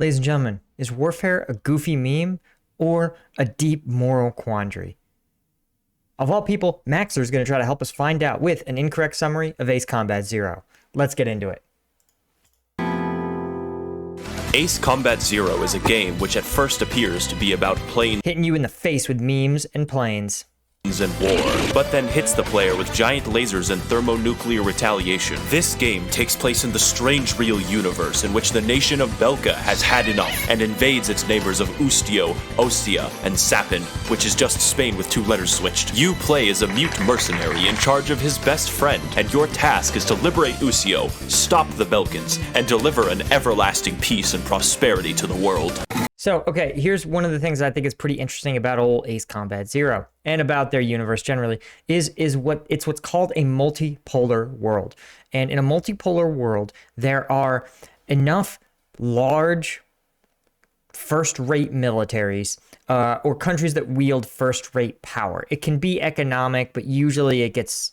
Ladies and gentlemen, is warfare a goofy meme or a deep moral quandary? Of all people, Max0r's is going to try to help us find out with an incorrect summary of Ace Combat Zero. Let's get into it. Ace Combat Zero is a game which at first appears to be about planes Hitting you in the face with memes and planes. and war, but then hits the player with giant lasers and thermonuclear retaliation. This game takes place in the strange real universe in which the nation of Belka has had enough and invades its neighbors of Ustio, Ostia, and Sapin, which is just Spain with 2 letters switched. You play as a mute mercenary in charge of his best friend, and your task is to liberate Usio, stop the Belkans, and deliver an everlasting peace and prosperity to the world. So, okay, here's one of the things I think is pretty interesting about old Ace Combat Zero and about their universe generally is what's called a multipolar world. And in a multipolar world, there are enough large first-rate militaries or countries that wield first-rate power. It can be economic, but usually it gets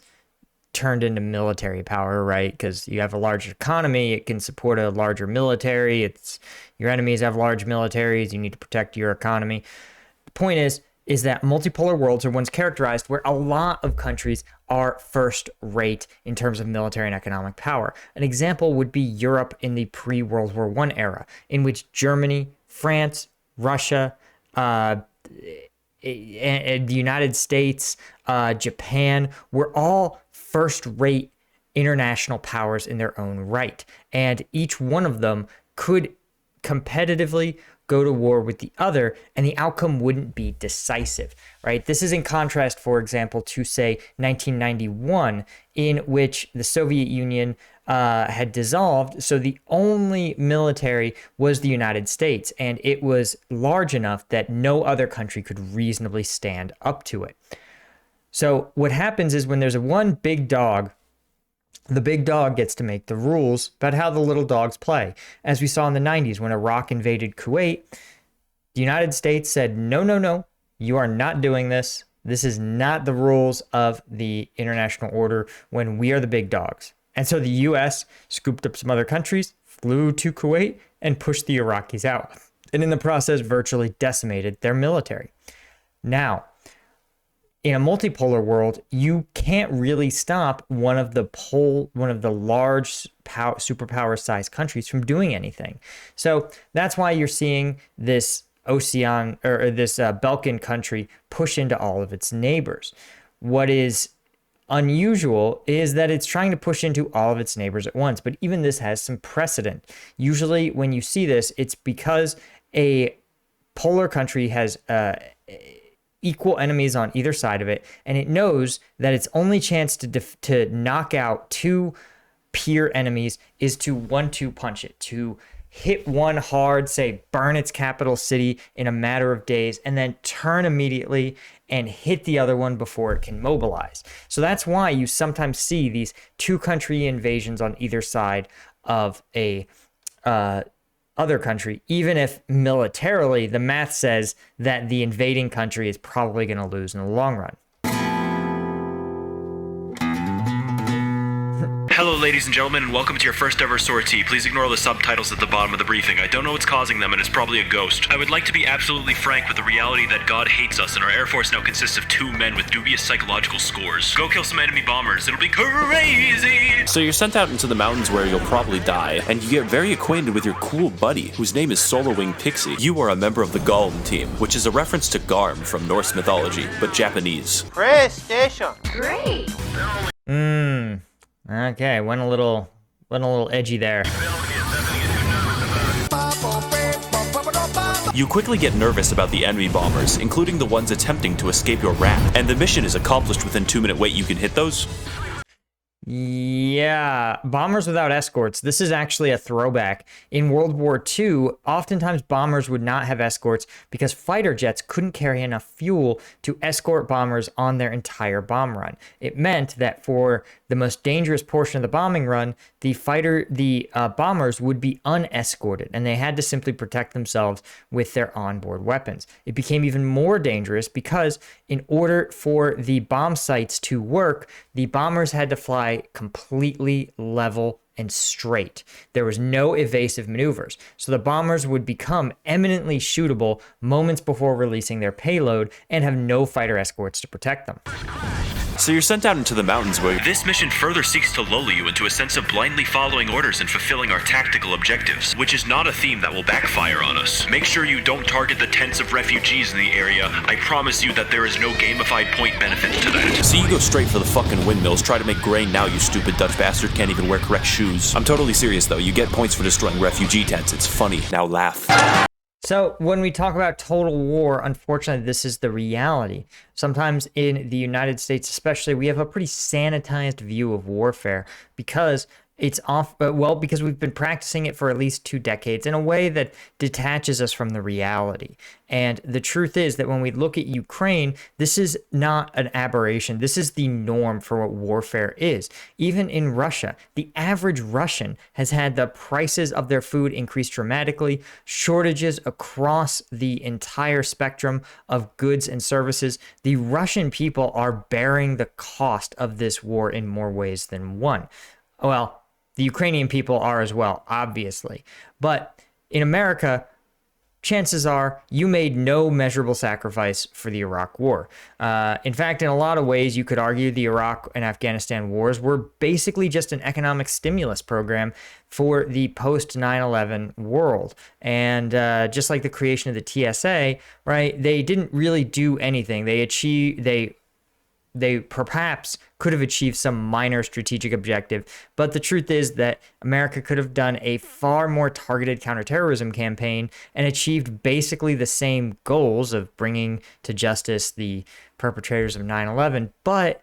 turned into military power, right? Because you have a larger economy, it can support a larger military. It's your enemies have large militaries, you need to protect your economy. The point is that multipolar worlds are ones characterized where a lot of countries are first rate in terms of military and economic power. An example would be Europe in the pre-World War I era, in which Germany, France, Russia, and the United States, Japan were all first-rate international powers in their own right. And each one of them could competitively go to war with the other, and the outcome wouldn't be decisive, right? This is in contrast, for example, to, say, 1991, in which the Soviet Union had dissolved, so the only military was the United States, and it was large enough that no other country could reasonably stand up to it. So what happens is when there's one big dog, the big dog gets to make the rules about how the little dogs play. As we saw in the 90s when Iraq invaded Kuwait, the United States said, no, no, no, you are not doing this. This is not the rules of the international order when we are the big dogs. And so the US scooped up some other countries, flew to Kuwait, and pushed the Iraqis out. And in the process, virtually decimated their military. Now, in a multipolar world, you can't really stop one of the large superpower-sized countries from doing anything. So that's why you're seeing this Balkan country push into all of its neighbors. What is unusual is that it's trying to push into all of its neighbors at once, but even this has some precedent. Usually when you see this, it's because a polar country has equal enemies on either side of it, and it knows that its only chance to knock out 2 peer enemies is to 1-2 punch it, to hit one hard, say burn its capital city in a matter of days, and then turn immediately and hit the other one before it can mobilize. So that's why you sometimes see these 2-country invasions on either side of a other country, even if militarily the math says that the invading country is probably going to lose in the long run. Hello ladies and gentlemen, and welcome to your first ever sortie. Please ignore the subtitles at the bottom of the briefing. I don't know what's causing them, and it's probably a ghost. I would like to be absolutely frank with the reality that God hates us, and our Air Force now consists of 2 men with dubious psychological scores. Go kill some enemy bombers, it'll be crazy! So you're sent out into the mountains where you'll probably die, and you get very acquainted with your cool buddy, whose name is Solar Wing Pixie. You are a member of the Golem team, which is a reference to Garm from Norse mythology, but Japanese. PlayStation. Great. Okay, went a little edgy there. You quickly get nervous about the enemy bombers, including the ones attempting to escape your wrath, and the mission is accomplished within 2-minute wait. You can hit those. Yeah, bombers without escorts. This is actually a throwback. In World War II, oftentimes bombers would not have escorts because fighter jets couldn't carry enough fuel to escort bombers on their entire bomb run. It meant that for the most dangerous portion of the bombing run, the bombers would be unescorted, and they had to simply protect themselves with their onboard weapons. It became even more dangerous because in order for the bomb sights to work, the bombers had to fly completely level and straight. There was no evasive maneuvers. So the bombers would become eminently shootable moments before releasing their payload and have no fighter escorts to protect them. So you're sent out into the mountains where This mission further seeks to lull you into a sense of blindly following orders and fulfilling our tactical objectives, which is not a theme that will backfire on us. Make sure you don't target the tents of refugees in the area. I promise you that there is no gamified point benefit to that. So you go straight for the fucking windmills, try to make grain now, you stupid Dutch bastard, can't even wear correct shoes. I'm totally serious though, you get points for destroying refugee tents, it's funny, now laugh. So when we talk about total war, unfortunately, this is the reality. Sometimes in the United States, especially, we have a pretty sanitized view of warfare because it's because we've been practicing it for at least 2 decades in a way that detaches us from the reality. And the truth is that when we look at Ukraine, this is not an aberration. This is the norm for what warfare is. Even in Russia, the average Russian has had the prices of their food increase dramatically, shortages across the entire spectrum of goods and services. The Russian people are bearing the cost of this war in more ways than one. Well, the Ukrainian people are as well, obviously. But in America, chances are you made no measurable sacrifice for the Iraq War. In fact, in a lot of ways, you could argue the Iraq and Afghanistan wars were basically just an economic stimulus program for the post 9/11 world. And just like the creation of the TSA, right, they didn't really do anything. They perhaps could have achieved some minor strategic objective, but the truth is that America could have done a far more targeted counterterrorism campaign and achieved basically the same goals of bringing to justice the perpetrators of 9/11, but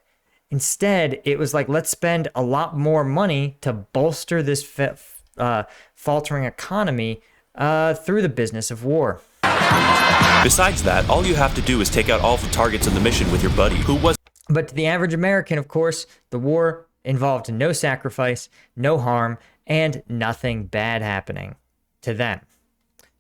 instead it was like, let's spend a lot more money to bolster this faltering economy through the business of war. Besides that, all you have to do is take out all the targets in the mission with your buddy, who was But to the average American, of course, the war involved no sacrifice, no harm, and nothing bad happening to them.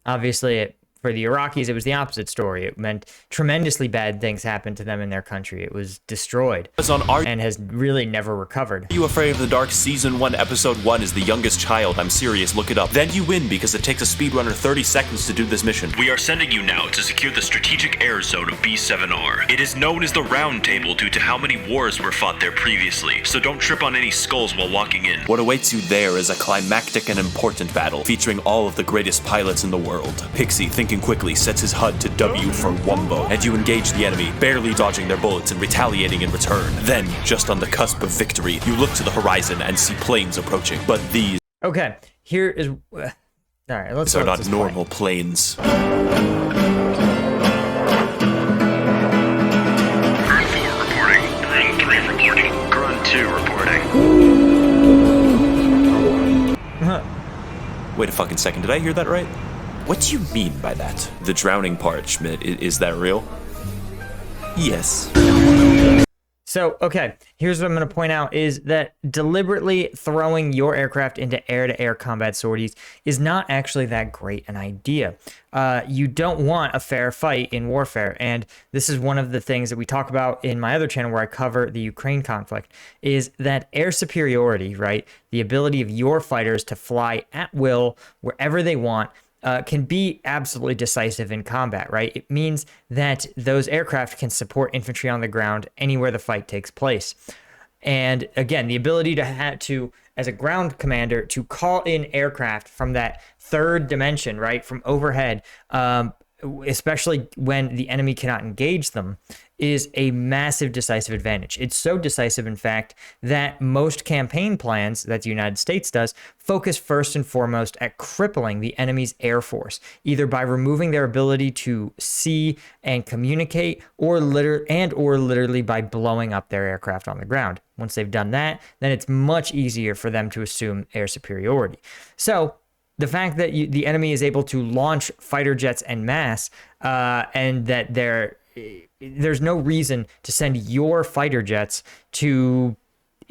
Obviously, for the Iraqis, it was the opposite story. It meant tremendously bad things happened to them in their country. It was destroyed and has really never recovered. Are You Afraid of the Dark Season 1 Episode 1 is the youngest child. I'm serious, look it up. Then you win because it takes a speedrunner 30 seconds to do this mission. We are sending you now to secure the strategic air zone of B7R. It is known as the Round Table due to how many wars were fought there previously, so don't trip on any skulls while walking in. What awaits you there is a climactic and important battle, featuring all of the greatest pilots in the world. Pixie, thinking quickly, sets his HUD to W for Wumbo, and you engage the enemy, barely dodging their bullets and retaliating in return. Then, just on the cusp of victory, you look to the horizon and see planes approaching. But these Okay, here is... all right, let's are let not this normal planes. Earth 4 reporting. Grunt 3 reporting. Grunt 2 reporting. Wait a fucking second, did I hear that right? What do you mean by that? The drowning part, Schmidt, is that real? Yes. So, okay, here's what I'm going to point out is that deliberately throwing your aircraft into air-to-air combat sorties is not actually that great an idea. You don't want a fair fight in warfare, and this is one of the things that we talk about in my other channel where I cover the Ukraine conflict, is that air superiority, right, the ability of your fighters to fly at will wherever they want, can be absolutely decisive in combat, right? It means that those aircraft can support infantry on the ground anywhere the fight takes place. And again, the ability to as a ground commander, to call in aircraft from that third dimension, right, from overhead, especially when the enemy cannot engage them, is a massive decisive advantage. It's so decisive, in fact, that most campaign plans that the United States does focus first and foremost at crippling the enemy's air force, either by removing their ability to see and communicate, or literally by blowing up their aircraft on the ground. Once they've done that, then it's much easier for them to assume air superiority. So the fact that the enemy is able to launch fighter jets en masse, and that there's no reason to send your fighter jets to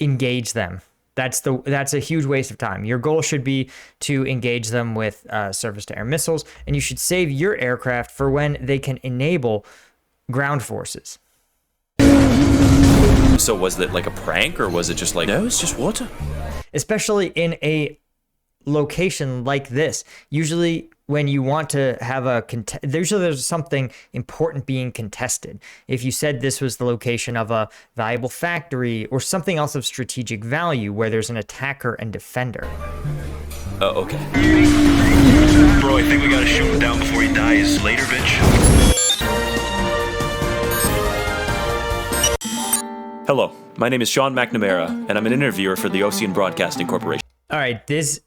engage them. That's a huge waste of time. Your goal should be to engage them with surface-to-air missiles, and you should save your aircraft for when they can enable ground forces. So was it like a prank, or was it just like, no, it's just water? Especially in a location like this. Usually when you want to have usually there's something important being contested. If you said this was the location of a valuable factory or something else of strategic value where there's an attacker and defender. Oh, okay. Bro, I think we gotta shoot him down before he dies. Later, bitch. Hello, my name is Sean McNamara, and I'm an interviewer for the Ocean Broadcasting Corporation. All right, this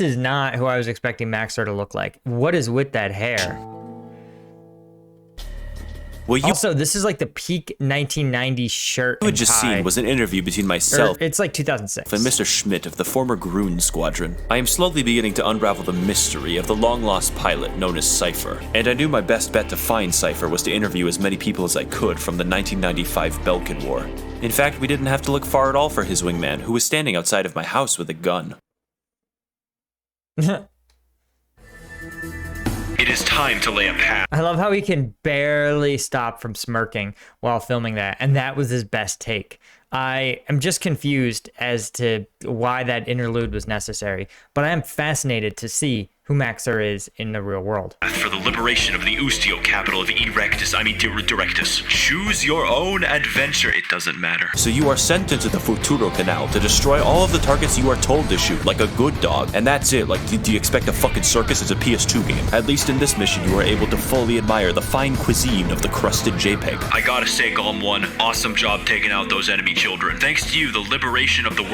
is not who I was expecting Max0r to look like. What is with that hair? Well, Also, this is like the peak 1990s shirt you had and just tie. seen was an interview between myself It's like 2006. and Mr. Schmidt of the former Groon Squadron. I am slowly beginning to unravel the mystery of the long-lost pilot known as Cypher, and I knew my best bet to find Cypher was to interview as many people as I could from the 1995 Balkan War. In fact, we didn't have to look far at all for his wingman, who was standing outside of my house with a gun. It is time to lay a path. I love how he can barely stop from smirking while filming that, and that was his best take. I am just confused as to why that interlude was necessary, but I am fascinated to see who Max0r is in the real world. For the liberation of the Ustio capital of Directus. Choose your own adventure. It doesn't matter. So you are sent into the Futuro Canal to destroy all of the targets you are told to shoot, like a good dog. And that's it. Like, do you expect a fucking circus? It's a PS2 game. At least in this mission, you are able to fully admire the fine cuisine of the crusted JPEG. I gotta say, Golem 1, awesome job taking out those enemy children. Thanks to you, the liberation of the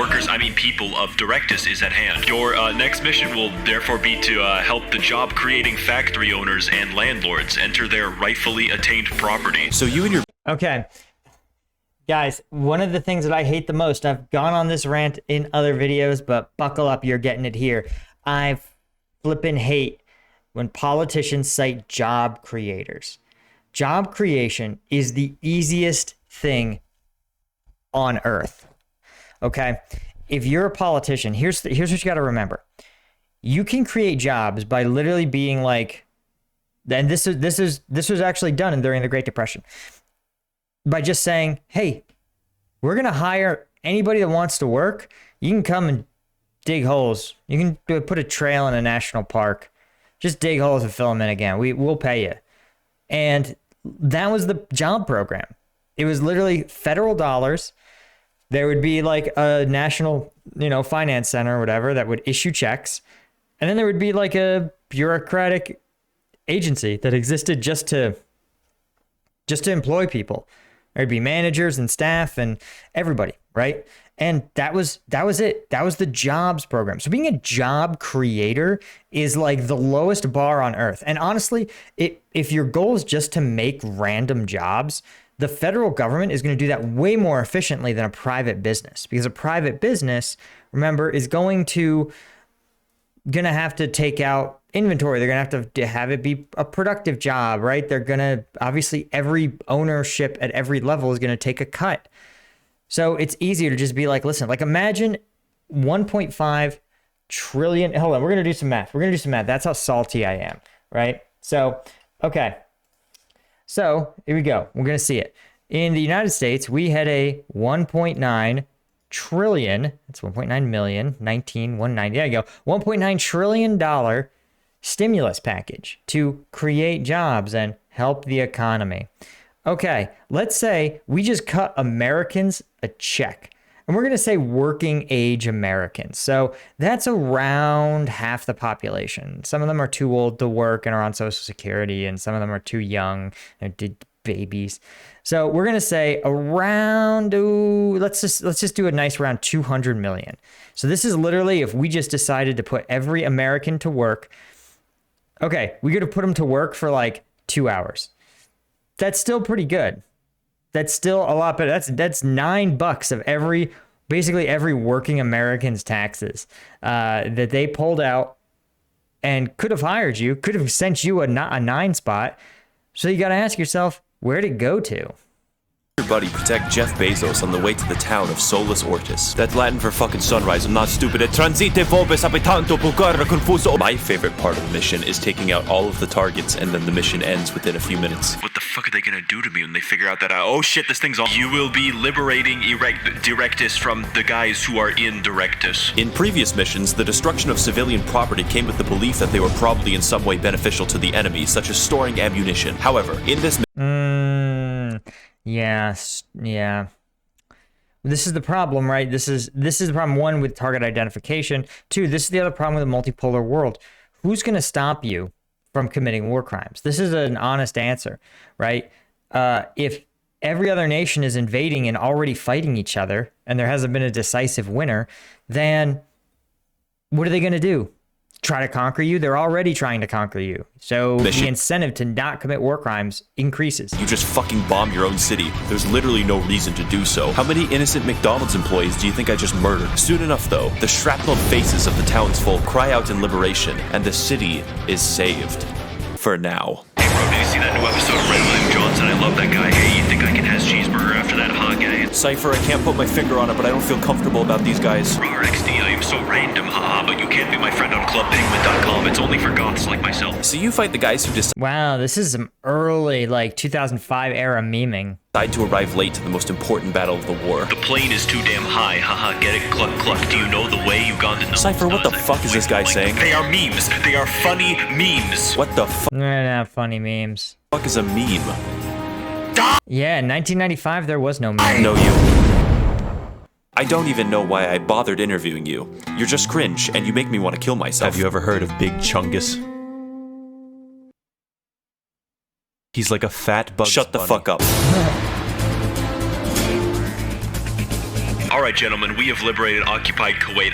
people of Directus is at hand. Your next mission will therefore be to help the job-creating factory owners and landlords enter their rightfully attained property. So you and your Okay. Guys, one of the things that I hate the most, I've gone on this rant in other videos, but buckle up, you're getting it here. I flippin' hate when politicians cite job creators. Job creation is the easiest thing on earth. Okay? If you're a politician, here's what you got to remember. You can create jobs by literally being like, and this was actually done during the Great Depression, by just saying, hey, we're going to hire anybody that wants to work. You can come and dig holes. You can put a trail in a national park. Just dig holes and fill them in again. We'll pay you. And that was the job program. It was literally federal dollars. There would be like a national, finance center or whatever that would issue checks. And then there would be like a bureaucratic agency that existed just to employ people. There'd be managers and staff and everybody, right? And that was it. That was the jobs program. So being a job creator is like the lowest bar on earth. And honestly, if your goal is just to make random jobs, the federal government is going to do that way more efficiently than a private business, because a private business, remember, is going to have to take out inventory. They're going to have it be a productive job, right? They're going to, obviously, every ownership at every level is going to take a cut. So it's easier to just be like, listen, like imagine 1.5 trillion. Hold on, we're going to do some math. That's how salty I am, right? So, okay. So here we go. We're going to see it. In the United States, we had a 1.9 trillion, that's 1.9 million, 19,190, there you go, $1.9 trillion stimulus package to create jobs and help the economy. Okay, let's say we just cut Americans a check, and we're going to say working age Americans. So that's around half the population. Some of them are too old to work and are on Social Security, and some of them are too young and did babies. So we're going to say around, let's just do a nice round 200 million. So this is literally if we just decided to put every American to work. Okay, we got to put them to work for like 2 hours. That's still pretty good. That's still a lot better. That's $9 of basically every working American's taxes that they pulled out and could have hired you, could have sent you a 9 spot. So you got to ask yourself, where'd it go to? Your buddy protect Jeff Bezos on the way to the town of Solus Ortis. That's Latin for fucking sunrise. I'm not stupid. Transite vobis abitanto pulgara confuso. My favorite part of the mission is taking out all of the targets, and then the mission ends within a few minutes. What the fuck are they gonna do to me when they figure out that oh shit, this thing's on? You will be liberating Directus from the guys who are in Directus. In previous missions, the destruction of civilian property came with the belief that they were probably in some way beneficial to the enemy, such as storing ammunition. However, in this Yes, yeah. This is the problem, right? This is the problem, one, with target identification. Two, this is the other problem with a multipolar world. Who's going to stop you from committing war crimes? This is an honest answer, right? If every other nation is invading and already fighting each other, and there hasn't been a decisive winner, then what are they going to do? Try to conquer you? They're already trying to conquer you. So the incentive to not commit war crimes increases. You just fucking bomb your own city. There's literally no reason to do so. How many innocent McDonald's employees do you think I just murdered? Soon enough, though, the shrapnel faces of the townsfolk cry out in liberation, and the city is saved. For now. Hey bro, did you see that new episode of Red William Johnson? I love that guy. Hey, you think I can have cheeseburger after that hot guy? Cypher, I can't put my finger on it, but I don't feel comfortable about these guys. RXD, I am so random, haha, but you can't be my friend on clubpenguin.com. It's only for goths like myself. So you fight the guys who Wow, this is some early, like, 2005 era memeing. decide to arrive late to the most important battle of the war. The plane is too damn high, haha, get it, cluck cluck. Do you know the way Ugandan? Cypher, what the fuck is this guy saying? They are memes. They are funny memes. What the fuck Not funny memes. is a meme? Yeah, in 1995, there was no meme. Know you. I don't even know why I bothered interviewing you. You're just cringe, and you make me want to kill myself. Have you ever heard of Big Chungus? He's like a fat bug. Shut the fuck up. Alright, gentlemen, we have liberated occupied Kuwait,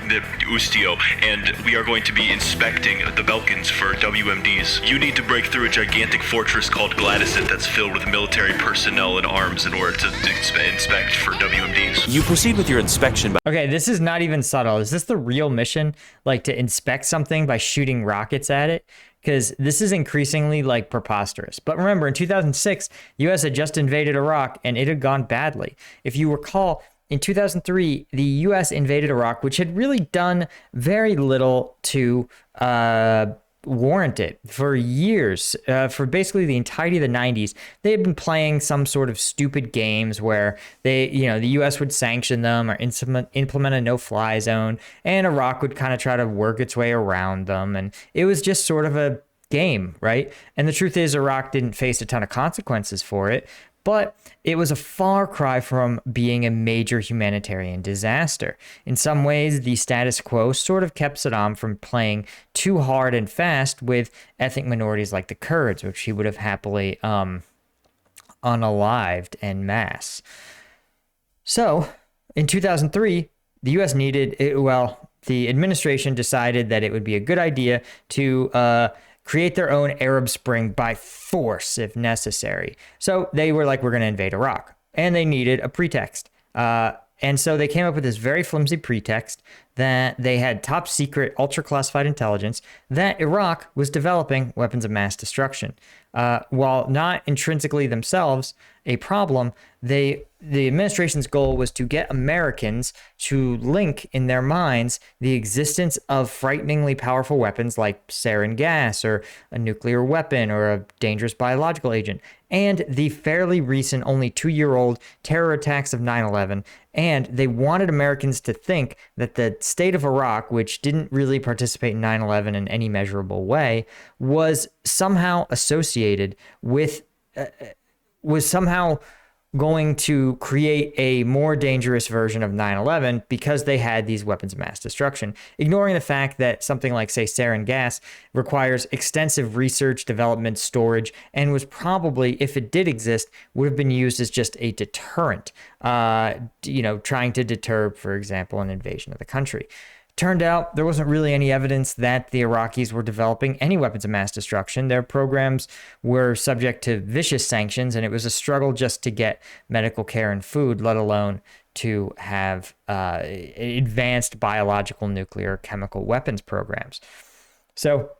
the Ustio, and we are going to be inspecting the Balkans for WMDs. You need to break through a gigantic fortress called Gladysett that's filled with military personnel and arms in order to inspect for WMDs. You proceed with your inspection by Okay, this is not even subtle. Is this the real mission? Like, to inspect something by shooting rockets at it? Because this is increasingly, like, preposterous. But remember, in 2006, the U.S. had just invaded Iraq, and it had gone badly. If you recall, in 2003, the U.S. invaded Iraq, which had really done very little to warrant it for years. For basically the entirety of the 90s, they had been playing some sort of stupid games where the U.S. would sanction them or implement a no-fly zone, and Iraq would kind of try to work its way around them. And it was just sort of a game, right? And the truth is, Iraq didn't face a ton of consequences for it, but it was a far cry from being a major humanitarian disaster. In some ways, the status quo sort of kept Saddam from playing too hard and fast with ethnic minorities like the Kurds, which he would have happily unalived en masse. So, in 2003, the U.S. the administration decided that it would be a good idea to create their own Arab Spring by force if necessary. So they were like, we're going to invade Iraq. And they needed a pretext. And so they came up with this very flimsy pretext that they had top secret, ultra classified intelligence that Iraq was developing weapons of mass destruction. While not intrinsically themselves a problem, the administration's goal was to get Americans to link in their minds the existence of frighteningly powerful weapons like sarin gas or a nuclear weapon or a dangerous biological agent, and the fairly recent, only 2-year-old terror attacks of 9/11. And they wanted Americans to think that the state of Iraq, which didn't really participate in 9/11 in any measurable way, was somehow associated with, was somehow going to create a more dangerous version of 9/11 because they had these weapons of mass destruction, ignoring the fact that something like, say, sarin gas requires extensive research, development, storage, and was probably, if it did exist, would have been used as just a deterrent, trying to deter, for example, an invasion of the country. Turned out there wasn't really any evidence that the Iraqis were developing any weapons of mass destruction. Their programs were subject to vicious sanctions, and it was a struggle just to get medical care and food, let alone to have advanced biological, nuclear, chemical weapons programs. So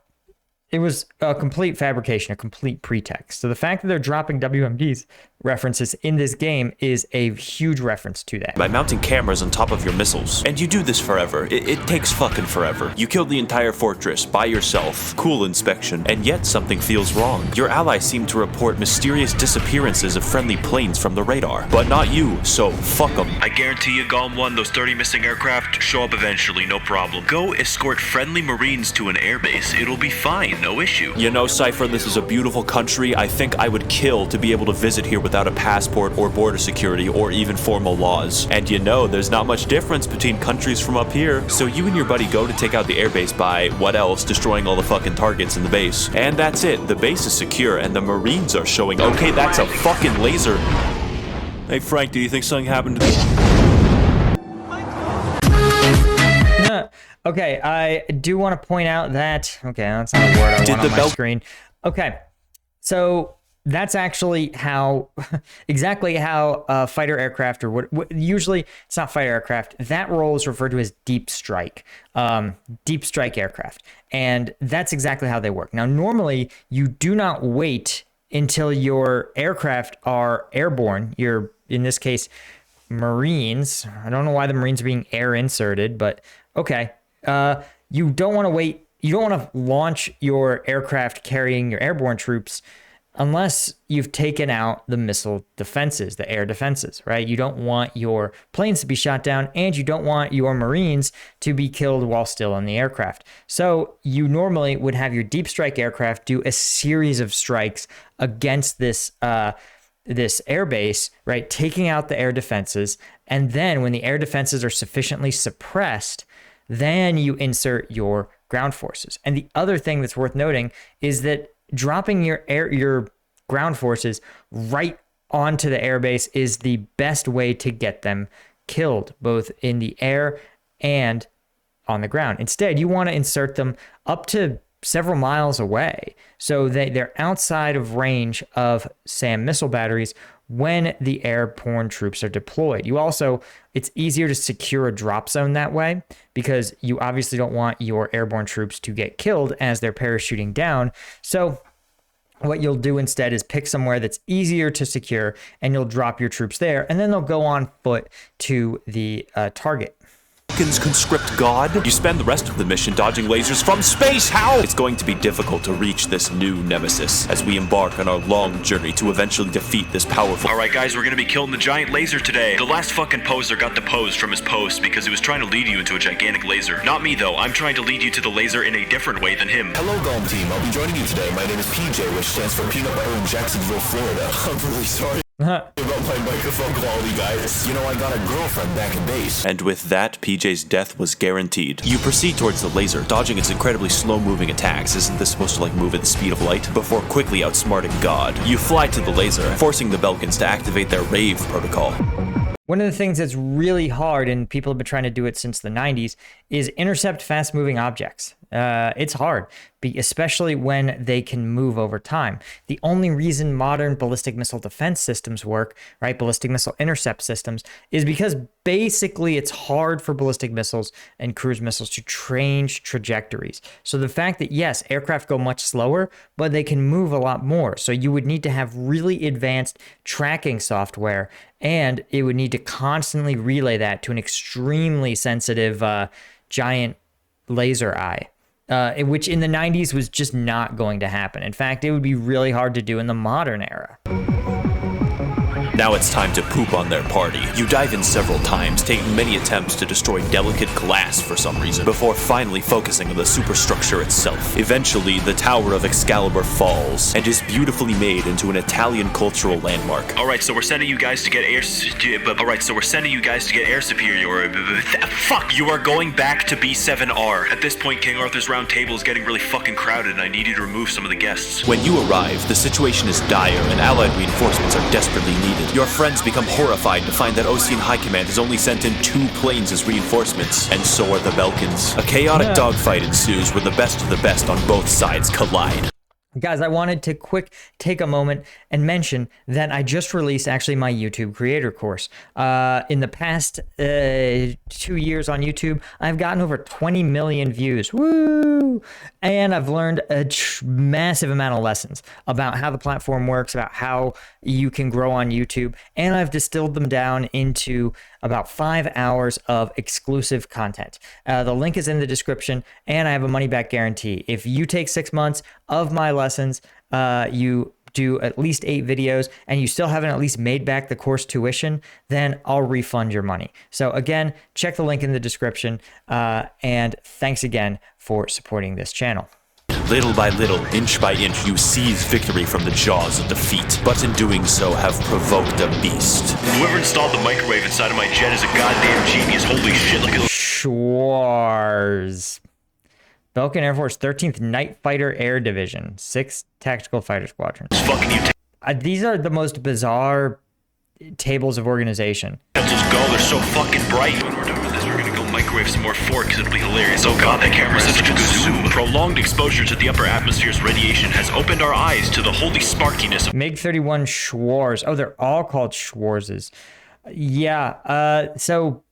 It was a complete fabrication, a complete pretext. So the fact that they're dropping WMDs references in this game is a huge reference to that. By mounting cameras on top of your missiles. And you do this forever. It takes fucking forever. You kill the entire fortress by yourself. Cool inspection. And yet something feels wrong. Your allies seem to report mysterious disappearances of friendly planes from the radar. But not you, so fuck them. I guarantee you, Golem 1, those 30 missing aircraft show up eventually, no problem. Go escort friendly Marines to an airbase. It'll be fine, no issue. You know, Cypher, this is a beautiful country. I think I would kill to be able to visit here without a passport or border security or even formal laws. And you know, there's not much difference between countries from up here. So you and your buddy go to take out the airbase by, what else, destroying all the fucking targets in the base. And that's it. The base is secure and the Marines are showing. Okay, that's a fucking laser. Hey, Frank, do you think something happened to me? Okay, I do want to point out that... Okay, that's not a word I want on my screen. Okay, so that's actually how... exactly how fighter aircraft, or what... Usually, it's not fighter aircraft. That role is referred to as deep strike. Deep strike aircraft. And that's exactly how they work. Now, normally, you do not wait until your aircraft are airborne. You're, in this case, Marines. I don't know why the Marines are being air inserted, but okay. You don't want to wait. You don't want to launch your aircraft carrying your airborne troops unless you've taken out the missile defenses, the air defenses, right? You don't want your planes to be shot down, and you don't want your Marines to be killed while still in the aircraft. So you normally would have your deep strike aircraft do a series of strikes against this airbase, right? Taking out the air defenses. And then when the air defenses are sufficiently suppressed, then you insert your ground forces. And the other thing that's worth noting is that dropping your ground forces right onto the airbase is the best way to get them killed, both in the air and on the ground. Instead, you want to insert them up to several miles away, so they're outside of range of SAM missile batteries when the airborne troops are deployed. It's easier to secure a drop zone that way, because you obviously don't want your airborne troops to get killed as they're parachuting down. So what you'll do instead is pick somewhere that's easier to secure, and you'll drop your troops there, and then they'll go on foot to the target. Conscript God? You spend the rest of the mission dodging lasers from space. How? It's going to be difficult to reach this new nemesis as we embark on our long journey to eventually defeat this powerful... Alright guys, we're gonna be killing the giant laser today. The last fucking poser got deposed from his post because he was trying to lead you into a gigantic laser. Not me though, I'm trying to lead you to the laser in a different way than him. Hello Golem team, I'll be joining you today. My name is PJ, which stands for Peanut Butter in Jacksonville, Florida. I'm really sorry about my microphone quality, guys. You know, I got a girlfriend back in base. And with that, PJ's death was guaranteed. You proceed towards the laser, dodging its incredibly slow-moving attacks. Isn't this supposed to, move at the speed of light? Before quickly outsmarting God. You fly to the laser, forcing the Belkans to activate their rave protocol. One of the things that's really hard, and people have been trying to do it since the 90s, is intercept fast-moving objects. It's hard, especially when they can move over time. The only reason modern ballistic missile defense systems work, right, ballistic missile intercept systems, is because basically it's hard for ballistic missiles and cruise missiles to change trajectories. So the fact that, yes, aircraft go much slower, but they can move a lot more. So you would need to have really advanced tracking software, and it would need to constantly relay that to an extremely sensitive giant laser eye. Which in the 90s was just not going to happen. In fact, it would be really hard to do in the modern era. Now it's time to poop on their party. You dive in several times, taking many attempts to destroy delicate glass for some reason, before finally focusing on the superstructure itself. Eventually, the Tower of Excalibur falls, and is beautifully made into an Italian cultural landmark. Alright, so we're sending you guys to get air superiority. Fuck! You are going back to B7R. At this point, King Arthur's Round Table is getting really fucking crowded, and I need you to remove some of the guests. When you arrive, the situation is dire, and allied reinforcements are desperately needed. Your friends become horrified to find that Ocean High Command has only sent in 2 planes as reinforcements, and so are the Belkans. A chaotic dogfight ensues where the best of the best on both sides collide. Guys, I wanted to take a moment and mention that I just released actually my YouTube creator course. In the past 2 years on YouTube, I've gotten over 20 million views. Woo! And I've learned a massive amount of lessons about how the platform works, about how you can grow on YouTube. And I've distilled them down into about 5 hours of exclusive content. The link is in the description, and I have a money back guarantee. If you take 6 months of my lessons, you do at least 8 videos, and you still haven't at least made back the course tuition, then I'll refund your money. So again, check the link in the description, and thanks again for supporting this channel. Little by little, inch by inch, you seize victory from the jaws of defeat, but in doing so have provoked a beast. Whoever installed the microwave inside of my jet is a goddamn genius. Holy shit, look at Showdown. Belkan Air Force 13th Night Fighter Air Division, 6th Tactical Fighter Squadron. those fucking These are the most bizarre tables of organization. utensils go. They're so fucking bright. When we're done with this, we're gonna go microwave some more forks. It'll be hilarious. Oh god, that camera has such a good zoom. Prolonged exposure to the upper atmosphere's radiation has opened our eyes to the holy sparkiness of MiG-31 Schwarz. Oh, they're all called Schwarzes. Yeah, so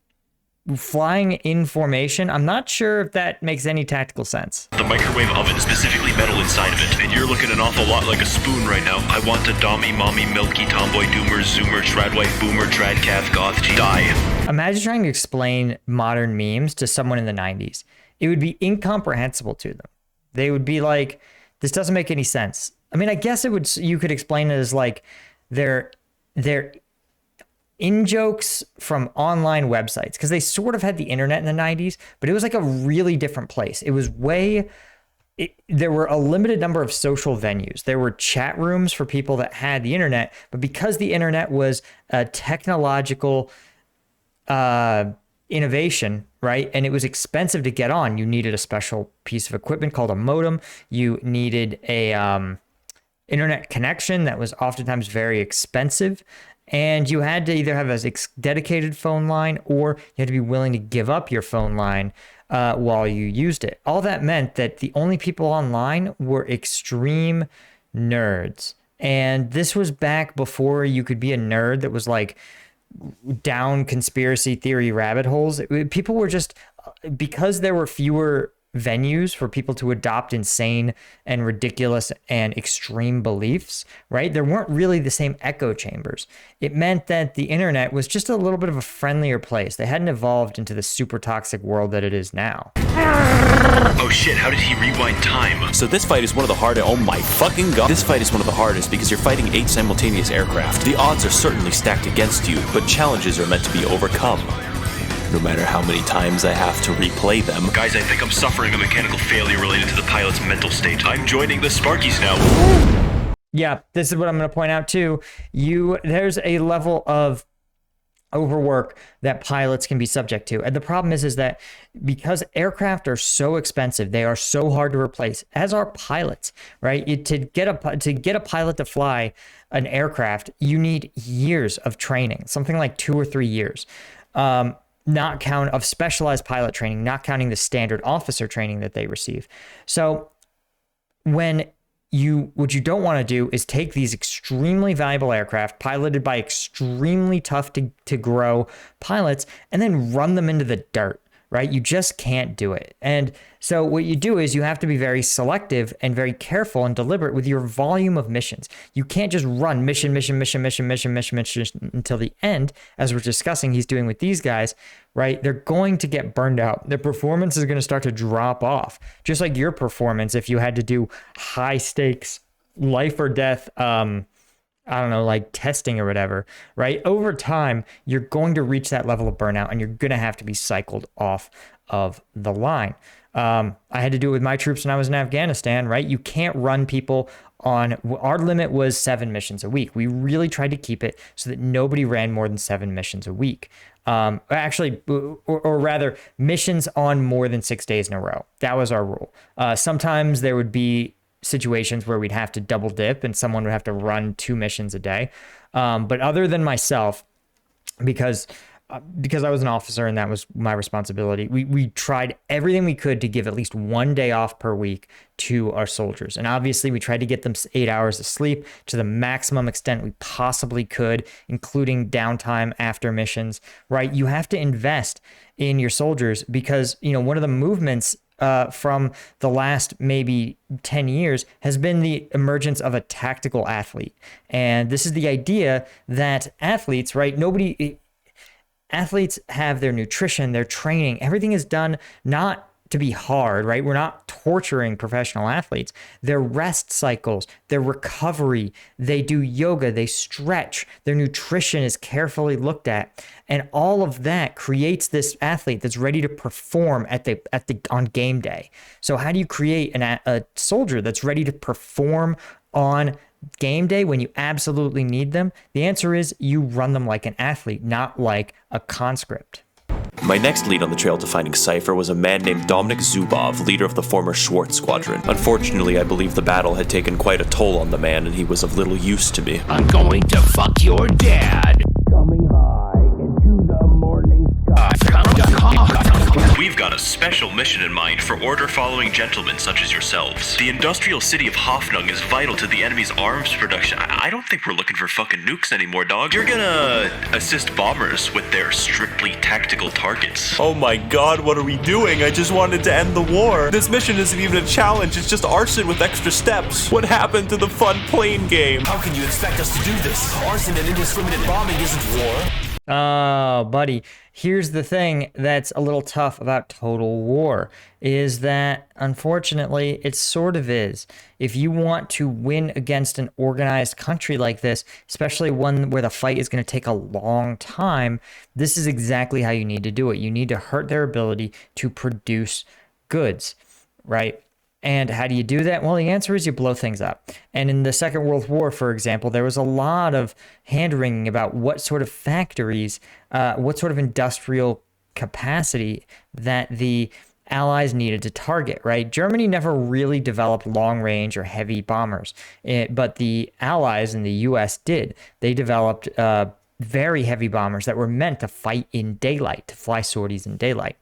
flying in formation, I'm not sure if that makes any tactical sense. the microwave oven, specifically metal inside of it. And you're looking an awful lot like a spoon right now. I want a dommy, mommy, milky, tomboy, doomer, zoomer, tradwife, boomer, tradcath, goth, die. Imagine trying to explain modern memes to someone in the 90s. It would be incomprehensible to them. They would be like, this doesn't make any sense. I mean, I guess it would, you could explain it as like they're in-jokes from online websites, because they sort of had the internet in the 90s, but it was like a really different place. It was there were a limited number of social venues. There were chat rooms for people that had the internet, but because the internet was a technological innovation, right? And it was expensive to get on. You needed a special piece of equipment called a modem. You needed a internet connection that was oftentimes very expensive. And you had to either have a dedicated phone line, or you had to be willing to give up your phone line while you used it. All that meant that the only people online were extreme nerds. And this was back before you could be a nerd that was like down conspiracy theory rabbit holes. People were just, because there were fewer venues for people to adopt insane and ridiculous and extreme beliefs, right? There weren't really the same echo chambers. It meant that the internet was just a little bit of a friendlier place. They hadn't evolved into the super toxic world that it is now. Oh shit, how did he rewind time? So this fight is one of the hardest. Oh my fucking god. This fight is one of the hardest because you're fighting 8 simultaneous aircraft. The odds are certainly stacked against you, but challenges are meant to be overcome. No matter how many times I have to replay them. Guys, I think I'm suffering a mechanical failure related to the pilot's mental state. I'm joining the Sparkies now. Yeah, this is what I'm going to point out too. There's a level of overwork that pilots can be subject to. And the problem is that because aircraft are so expensive, they are so hard to replace, as are pilots, right? To get a pilot to fly an aircraft, you need years of training, something like 2 or 3 years. Not count of specialized pilot training, not counting the standard officer training that they receive. So what you don't want to do is take these extremely valuable aircraft piloted by extremely tough to grow pilots and then run them into the dirt, right? You just can't do it. And so what you do is you have to be very selective and very careful and deliberate with your volume of missions. You can't just run mission until the end, as we're discussing he's doing with these guys, right? They're going to get burned out. Their performance is going to start to drop off, just like your performance if you had to do high stakes, life or death, I don't know, like testing or whatever, right? Over time, you're going to reach that level of burnout and you're going to have to be cycled off of the line. I had to do it with my troops when I was in Afghanistan, right? You can't run people on, our limit was 7 missions a week. We really tried to keep it so that nobody ran more than 7 missions a week. Actually, or rather missions on more than 6 days in a row. That was our rule. Sometimes there would be situations where we'd have to double dip and someone would have to run 2 missions a day. But other than myself, because because I was an officer and that was my responsibility, we tried everything we could to give at least 1 day off per week to our soldiers. And obviously we tried to get them 8 hours of sleep to the maximum extent we possibly could, including downtime after missions, right? You have to invest in your soldiers because, one of the movements from the last maybe 10 years has been the emergence of a tactical athlete. And this is the idea that athletes, right? Athletes have their nutrition, their training, everything is done not to be hard, right? We're not torturing professional athletes. Their rest cycles, their recovery, they do yoga, they stretch, their nutrition is carefully looked at. And all of that creates this athlete that's ready to perform on game day. So how do you create a soldier that's ready to perform on game day when you absolutely need them? The answer is you run them like an athlete, not like a conscript. My next lead on the trail to finding Cypher was a man named Dominic Zubov, leader of the former Schwartz Squadron. Unfortunately, I believe the battle had taken quite a toll on the man, and he was of little use to me. I'm going to fuck your dad. Coming high into the morning sky. We've got a special mission in mind for order-following gentlemen such as yourselves. The industrial city of Hoffnung is vital to the enemy's arms production. I don't think we're looking for fucking nukes anymore, dog. You're gonna assist bombers with their strictly tactical targets. Oh my god, what are we doing? I just wanted to end the war. This mission isn't even a challenge, it's just arson with extra steps. What happened to the fun plane game? How can you expect us to do this? Arson and indiscriminate bombing isn't war. Oh, buddy, here's the thing that's a little tough about total war is that, unfortunately, it sort of is. If you want to win against an organized country like this, especially one where the fight is going to take a long time, this is exactly how you need to do it. You need to hurt their ability to produce goods, right? And how do you do that? Well, the answer is you blow things up. And in the Second World War, for example, there was a lot of hand-wringing about what sort of factories, what sort of industrial capacity that the Allies needed to target, right? Germany never really developed long-range or heavy bombers, but the Allies and the U.S. did. They developed very heavy bombers that were meant to fight in daylight, to fly sorties in daylight.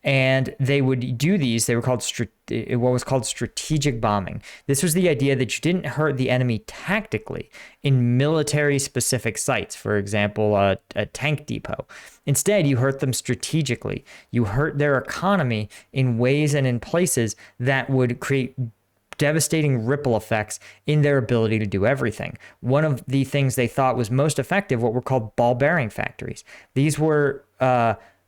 And they would do these. They were called what was called strategic bombing. This was the idea that you didn't hurt the enemy tactically in military-specific sites, for example, a tank depot. Instead, you hurt them strategically. You hurt their economy in ways and in places that would create devastating ripple effects in their ability to do everything. One of the things they thought was most effective, what were called ball bearing factories. These were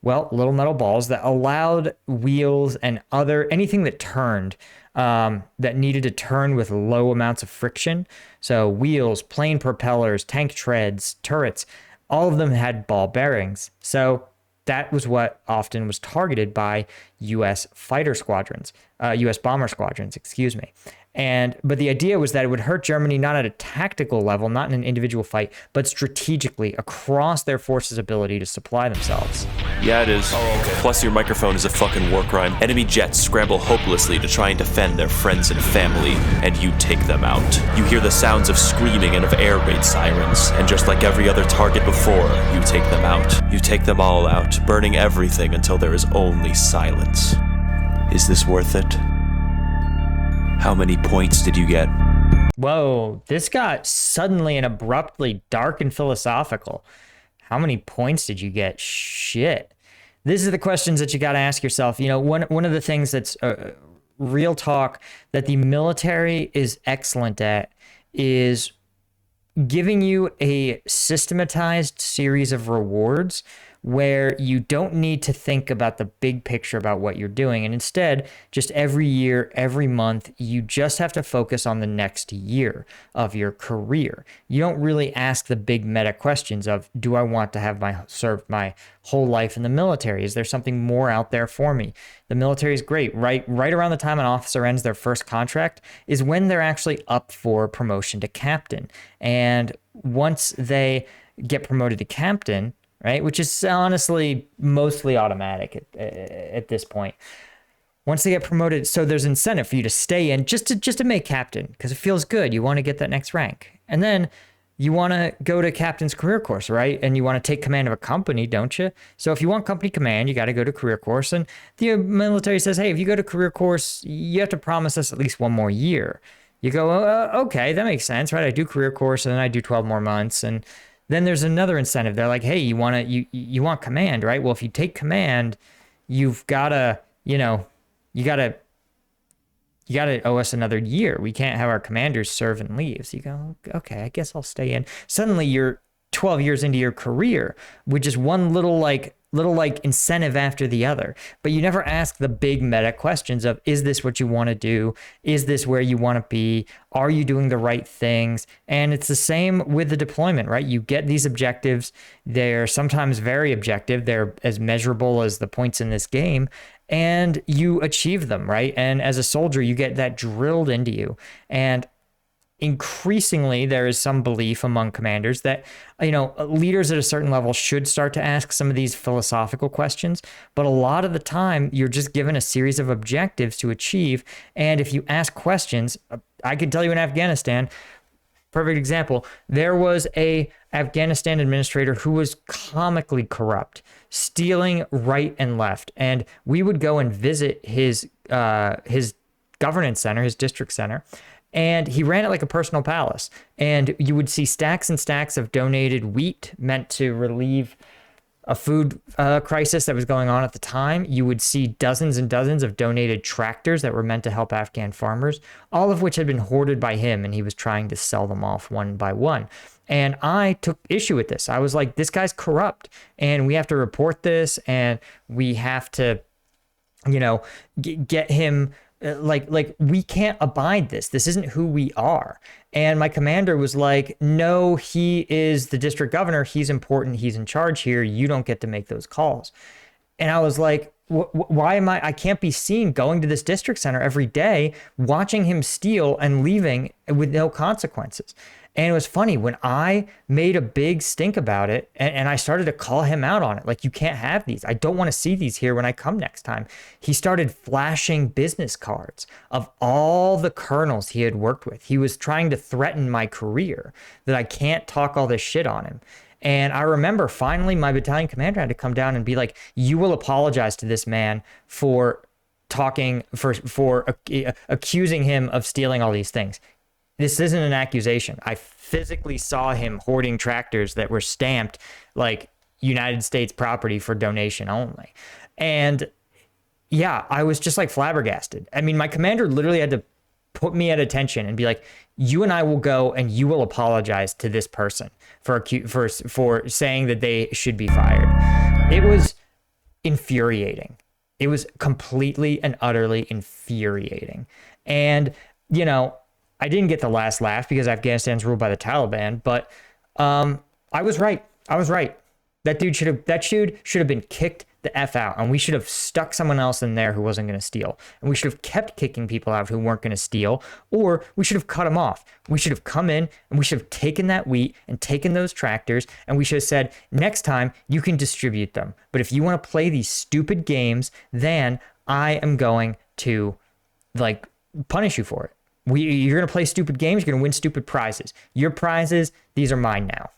little metal balls that allowed wheels and anything that turned, that needed to turn with low amounts of friction. So wheels, plane propellers, tank treads, turrets, all of them had ball bearings. So that was what often was targeted by U.S. fighter squadrons, U.S. bomber squadrons, excuse me. But the idea was that it would hurt Germany not at a tactical level, not in an individual fight, but strategically across their forces' ability to supply themselves. Yeah, it is. Oh, okay. Plus, your microphone is a fucking war crime. Enemy jets scramble hopelessly to try and defend their friends and family, and you take them out. You hear the sounds of screaming and of air raid sirens, and just like every other target before, you take them out. You take them all out, burning everything until there is only silence. Is this worth it? How many points did you get? Whoa, this got suddenly and abruptly dark and philosophical. How many points did you get? Shit. These are the questions that you got to ask yourself. One of the things that's real talk that the military is excellent at is giving you a systematized series of rewards where you don't need to think about the big picture about what you're doing. And instead, just every year, every month, you just have to focus on the next year of your career. You don't really ask the big meta questions of, do I want to have served my whole life in the military? Is there something more out there for me? The military is great. Right around the time an officer ends their first contract is when they're actually up for promotion to captain. And once they get promoted to captain, right, which is honestly mostly automatic at this point. Once they get promoted, so there's incentive for you to stay in just to make captain because it feels good. You want to get that next rank. And then you want to go to captain's career course, right? And you want to take command of a company, don't you? So if you want company command, you got to go to career course. And the military says, hey, if you go to career course, you have to promise us at least one more year. You go, okay, that makes sense, right? I do career course and then I do 12 more months. And then there's another incentive. They're like, hey, you want command, right? Well, if you take command, you've got to, you got to owe us another year. We can't have our commanders serve and leave. So you go, okay, I guess I'll stay in. Suddenly you're 12 years into your career with just one little incentive after the other. But you never ask the big meta questions of, is this what you want to do? Is this where you want to be? Are you doing the right things? And it's the same with the deployment, right? You get these objectives. They're sometimes very objective. They're as measurable as the points in this game. And you achieve them, right? And as a soldier, you get that drilled into you. And increasingly, there is some belief among commanders that, leaders at a certain level should start to ask some of these philosophical questions. But a lot of the time, you're just given a series of objectives to achieve. And if you ask questions, I could tell you in Afghanistan, perfect example, there was a Afghanistan administrator who was comically corrupt, stealing right and left. And we would go and visit his governance center, his district center, and he ran it like a personal palace. And you would see stacks and stacks of donated wheat meant to relieve a food crisis that was going on at the time. You would see dozens and dozens of donated tractors that were meant to help Afghan farmers, all of which had been hoarded by him, and he was trying to sell them off one by one. And I took issue with this. I was like, this guy's corrupt, and we have to report this, and we have to, get him. Like we can't abide this. This isn't who we are. And my commander was like, no, he is the district governor. He's important. He's in charge here. You don't get to make those calls. And I was like, why am I can't be seen going to this district center every day, watching him steal and leaving with no consequences. And it was funny when I made a big stink about it and I started to call him out on it. Like, you can't have these. I don't want to see these here when I come next time. He started flashing business cards of all the colonels he had worked with. He was trying to threaten my career, that I can't talk all this shit on him. And I remember finally my battalion commander had to come down and be like, you will apologize to this man for accusing him of stealing all these things. This isn't an accusation. I physically saw him hoarding tractors that were stamped like United States property for donation only. And yeah, I was just like flabbergasted. I mean, my commander literally had to put me at attention and be like, you and I will go and you will apologize to this person for saying that they should be fired. It was infuriating. It was completely and utterly infuriating. And, I didn't get the last laugh because Afghanistan's ruled by the Taliban, but I was right. That dude should have been kicked the F out, and we should have stuck someone else in there who wasn't going to steal. And we should have kept kicking people out who weren't going to steal, or we should have cut them off. We should have come in and we should have taken that wheat and taken those tractors, and we should have said, next time you can distribute them. But if you want to play these stupid games, then I am going to punish you for it. You're going to play stupid games. You're going to win stupid prizes. Your prizes, these are mine now.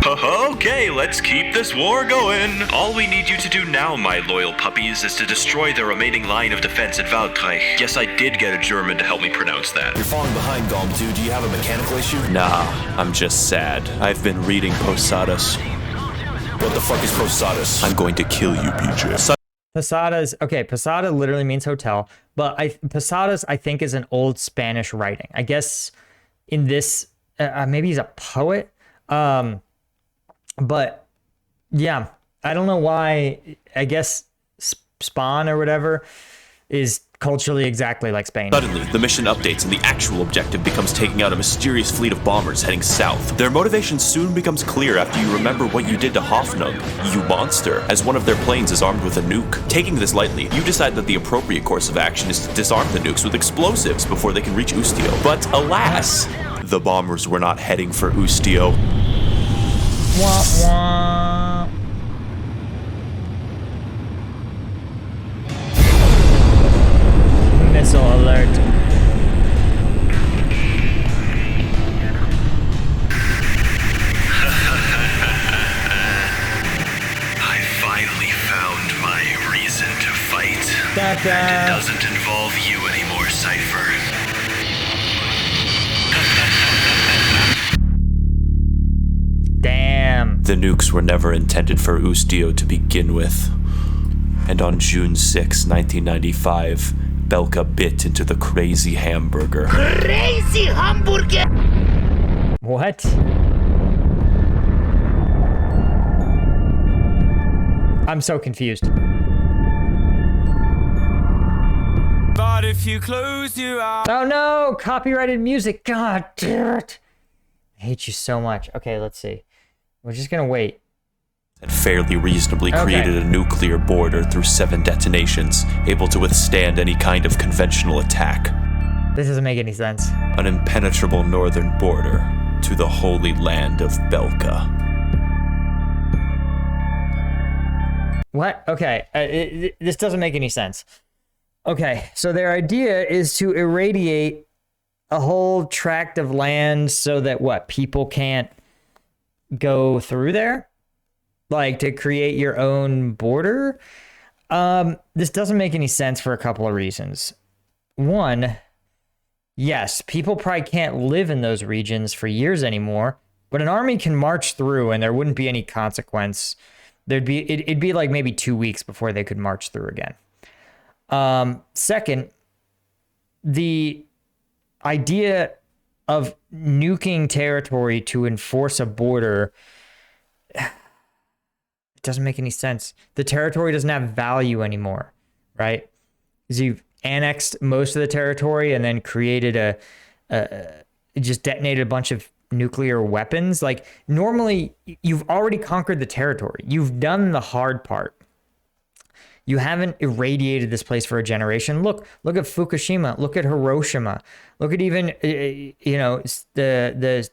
Okay, let's keep this war going. All we need you to do now, my loyal puppies, is to destroy the remaining line of defense at Waldreich. Yes, I did get a German to help me pronounce that. You're falling behind, Gom 2. Do you have a mechanical issue? Nah, I'm just sad. I've been reading Posadas. What the fuck is Posadas? I'm going to kill you, PJ. Posada literally means hotel, but Posadas, I think, is an old Spanish writing. I guess in this, maybe he's a poet. But yeah, I don't know why. I guess Spawn or whatever is culturally exactly like Spain. Suddenly, the mission updates and the actual objective becomes taking out a mysterious fleet of bombers heading south. Their motivation soon becomes clear after you remember what you did to Hoffnung, you monster, as one of their planes is armed with a nuke. Taking this lightly, you decide that the appropriate course of action is to disarm the nukes with explosives before they can reach Ustio. But alas, the bombers were not heading for Ustio. Wah, wah. Missile alert. And it doesn't involve you anymore, Cypher. Damn. The nukes were never intended for Ustio to begin with. And on June 6, 1995, Belka bit into the crazy hamburger. Crazy hamburger! What? I'm so confused. But if you close your eyes... Oh no, copyrighted music. God damn it. I hate you so much. Okay, let's see. We're just gonna wait. And fairly reasonably created a nuclear border through 7 detonations, able to withstand any kind of conventional attack. This doesn't make any sense. An impenetrable northern border to the holy land of Belka. What? Okay, this doesn't make any sense. Okay, so their idea is to irradiate a whole tract of land so that what? People can't go through there? Like to create your own border? This doesn't make any sense for a couple of reasons. One, yes, people probably can't live in those regions for years anymore, but an army can march through and there wouldn't be any consequence. It'd be like maybe 2 weeks before they could march through again. Second, the idea of nuking territory to enforce a border, it doesn't make any sense. The territory doesn't have value anymore, right? Because you've annexed most of the territory and then created just detonated a bunch of nuclear weapons. Like normally you've already conquered the territory. You've done the hard part. You haven't irradiated this place for a generation. Look at Fukushima. Look at Hiroshima. Look at even, the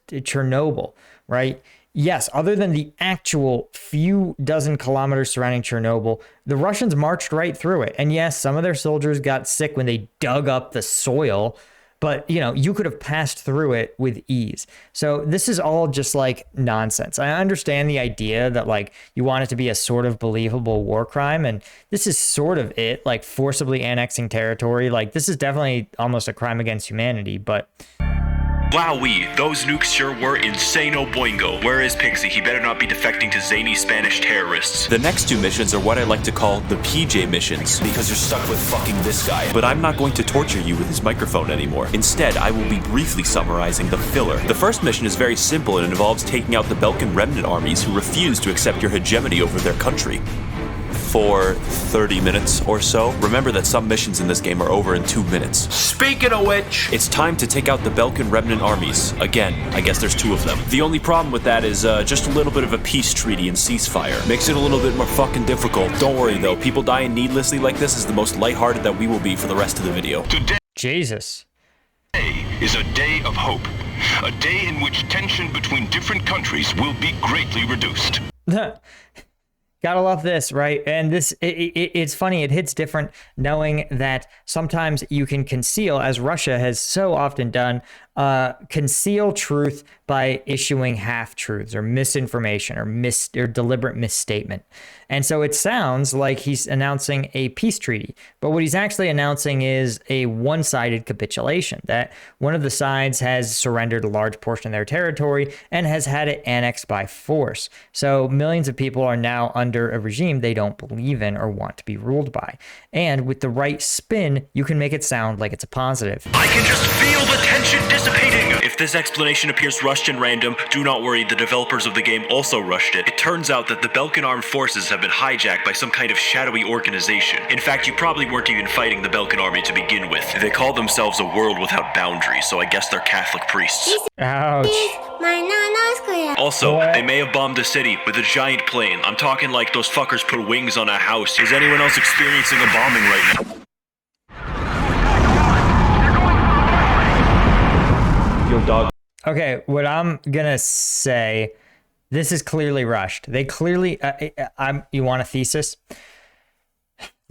Chernobyl, right? Yes, other than the actual few dozen kilometers surrounding Chernobyl, the Russians marched right through it. And yes, some of their soldiers got sick when they dug up the soil, but you could have passed through it with ease. So this is all just like nonsense. I understand the idea that like you want it to be a sort of believable war crime, and this is sort of it, like forcibly annexing territory. Like this is definitely almost a crime against humanity, but Wowee, those nukes sure were insano boingo. Where is Pixie? He better not be defecting to zany Spanish terrorists. The next 2 missions are what I like to call the PJ missions. Because you're stuck with fucking this guy. But I'm not going to torture you with his microphone anymore. Instead, I will be briefly summarizing the filler. The first mission is very simple and involves taking out the Belkan remnant armies who refuse to accept your hegemony over their country. For 30 minutes or so. Remember that some missions in this game are over in 2 minutes. Speaking of which, It's time to take out the Belkan remnant armies. Again, I guess there's 2 of them. The only problem with that is just a little bit of a peace treaty and ceasefire. Makes it a little bit more fucking difficult. Don't worry though, people dying needlessly like this is the most lighthearted that we will be for the rest of the video. Today Jesus. is a day of hope. A day in which tension between different countries will be greatly reduced. Gotta love this, right? And it's funny, it hits different knowing that sometimes you can conceal, as Russia has so often done, conceal truth by issuing half-truths or misinformation or deliberate misstatement. And so it sounds like he's announcing a peace treaty, but what he's actually announcing is a one-sided capitulation, that one of the sides has surrendered a large portion of their territory and has had it annexed by force. So millions of people are now under a regime they don't believe in or want to be ruled by. And with the right spin, you can make it sound like it's a positive. I can just feel the tension dissipating. If this explanation appears rushed and random, do not worry, the developers of the game also rushed it. It turns out that the Belkan armed forces have been hijacked by some kind of shadowy organization. In fact, you probably weren't even fighting the Belkan army to begin with. They call themselves a world without boundaries, so I guess they're Catholic priests. Ouch. Also, they may have bombed the city with a giant plane. I'm talking like those fuckers put wings on a house. Is anyone else experiencing a bombing right now? Yo, dog. Okay, what I'm gonna say, this is clearly rushed. They clearly, you want a thesis?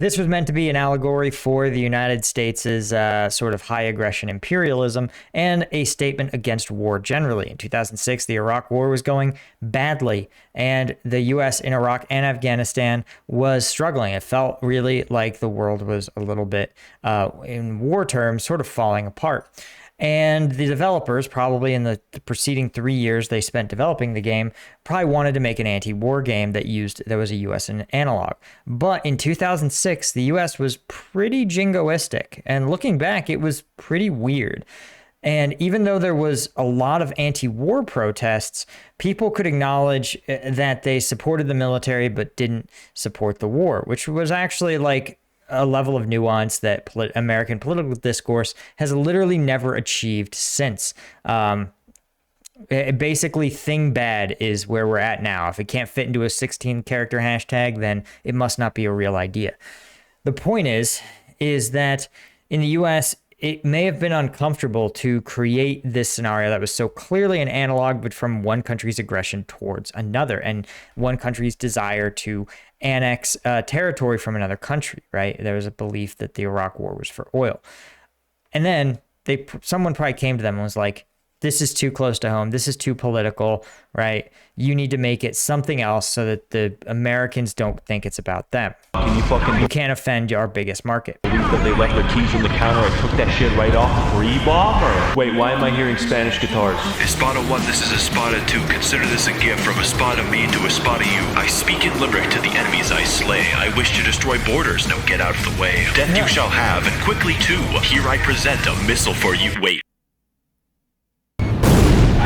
This was meant to be an allegory for the United States' sort of high aggression imperialism and a statement against war generally. In 2006, the Iraq War was going badly, and the U.S. in Iraq and Afghanistan was struggling. It felt really like the world was a little bit, in war terms, sort of falling apart. And the developers, probably in the preceding 3 years they spent developing the game, probably wanted to make an anti-war game that was a US analog. But in 2006, the US was pretty jingoistic. And looking back, it was pretty weird. And even though there was a lot of anti-war protests, people could acknowledge that they supported the military but didn't support the war, which was actually like a level of nuance that American political discourse has literally never achieved since. Basically, thing bad is where we're at now. If it can't fit into a 16-character hashtag, then it must not be a real idea. The point is that in the U.S., it may have been uncomfortable to create this scenario that was so clearly an analog, but from one country's aggression towards another, and one country's desire to annex territory from another country, right? There was a belief that the Iraq War was for oil. And then someone probably came to them and was like, this is too close to home. This is too political, right? You need to make it something else so that the Americans don't think it's about them. You can't offend our biggest market. That they left their keys on the counter and took that shit right off free bomb? Or wait, why am I hearing Spanish guitars? Espada 1, this is Espada 2. Consider this a gift from Espada me to Espada you. I speak in Limerick to the enemies I slay. I wish to destroy borders, now get out of the way. Death you shall have, and quickly too. Here I present a missile for you. Wait.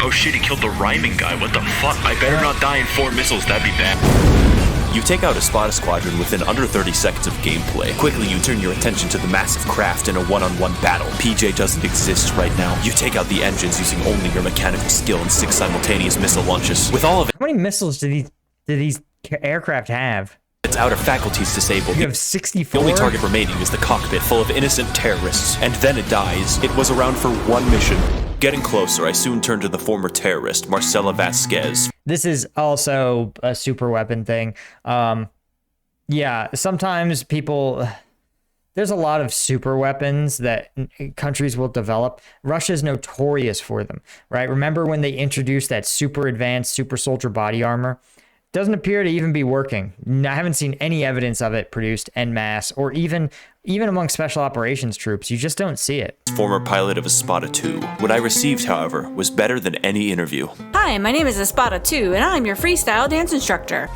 Oh shit, he killed the rhyming guy. What the fuck? I better not die in 4 missiles, that'd be bad. You take out a Spada Squadron within under 30 seconds of gameplay. Quickly, you turn your attention to the massive craft in a one-on-one battle. PJ doesn't exist right now. You take out the engines using only your mechanical skill and 6 simultaneous missile launches. With all of How many missiles do these aircraft have? its outer faculties disabled, You have 64? the only target remaining is the cockpit full of innocent terrorists. And then it dies. It was around for one mission. Getting closer, I soon turned to the former terrorist, Marcela Vasquez. This is also a super weapon thing. Yeah, sometimes there's a lot of super weapons that countries will develop. Russia's notorious for them, right? Remember when they introduced that super advanced super soldier body armor? Doesn't appear to even be working. I haven't seen any evidence of it produced en masse, or even among special operations troops. You just don't see it. Former pilot of Espada 2. What I received, however, was better than any interview. Hi, my name is Espada 2, and I'm your freestyle dance instructor.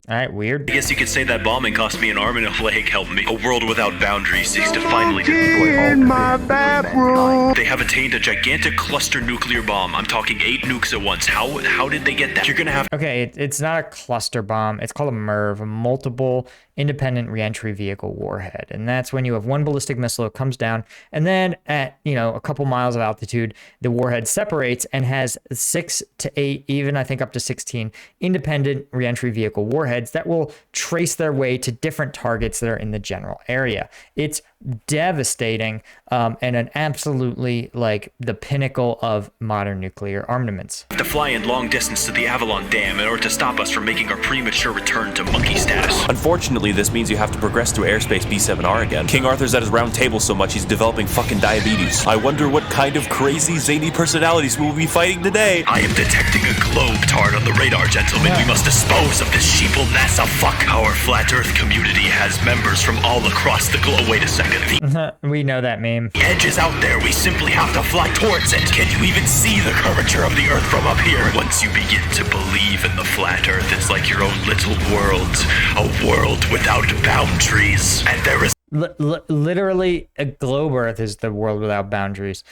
All right, weird. I guess you could say that bombing cost me an arm and a leg helped me. A world without boundaries seeks to finally destroy all In my bathroom. They have attained a gigantic cluster nuclear bomb. I'm talking 8 nukes at once. How did they get that? You're gonna have Okay, it's not a cluster bomb. It's called a MIRV, a multiple independent reentry vehicle warhead. And that's when you have one ballistic missile that comes down, and then at, a couple miles of altitude, the warhead separates and has 6 to 8, even I think up to 16 independent reentry vehicle warheads that will trace their way to different targets that are in the general area. It's devastating, and an absolutely like the pinnacle of modern nuclear armaments. to fly in long distance to the Avalon Dam in order to stop us from making our premature return to monkey status. Unfortunately, this means you have to progress through airspace B7R again. King Arthur's at his round table so much he's developing fucking diabetes. I wonder what kind of crazy, zany personalities we'll be fighting today. I am detecting a globe-tard on the radar, gentlemen. We must dispose of this sheeple NASA fuck. Our flat Earth community has members from all across the globe. Wait a second. The We know that meme. edge is out there. We simply have to fly towards it. Can you even see the curvature of the Earth from up here? Once you begin to believe in the flat Earth, it's like your own little world. A world without boundaries. And there is Literally, a globe Earth is the world without boundaries.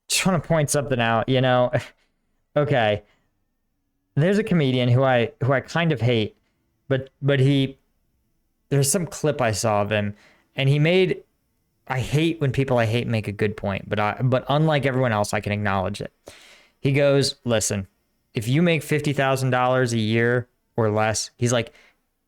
Just want to point something out, Okay, there's a comedian who I kind of hate, but there's some clip I saw of him, and he made. I hate when people I hate make a good point, but unlike everyone else, I can acknowledge it. He goes, listen, if you make $50,000 a year or less, he's like,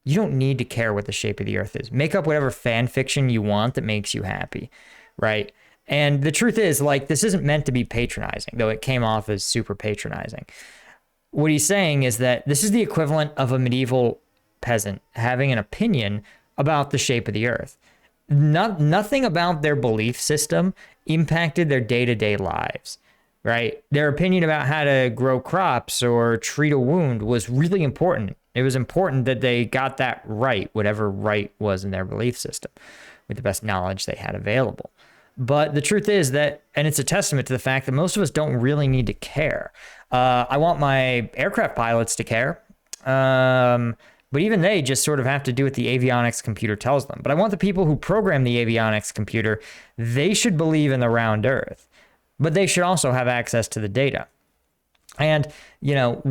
you don't need to care what the shape of the Earth is. Make up whatever fan fiction you want that makes you happy, right? And the truth is, like, this isn't meant to be patronizing, though it came off as super patronizing. What he's saying is that this is the equivalent of a medieval peasant having an opinion about the shape of the earth. Nothing about their belief system impacted their day-to-day lives, right? Their opinion about how to grow crops or treat a wound was really important. It was important that they got that right, whatever right was in their belief system, with the best knowledge they had available. But the truth is that, and it's a testament to the fact that most of us don't really need to care. I want my aircraft pilots to care. But even they just sort of have to do what the avionics computer tells them. But I want the people who program the avionics computer, they should believe in the round earth, but they should also have access to the data. And, you know,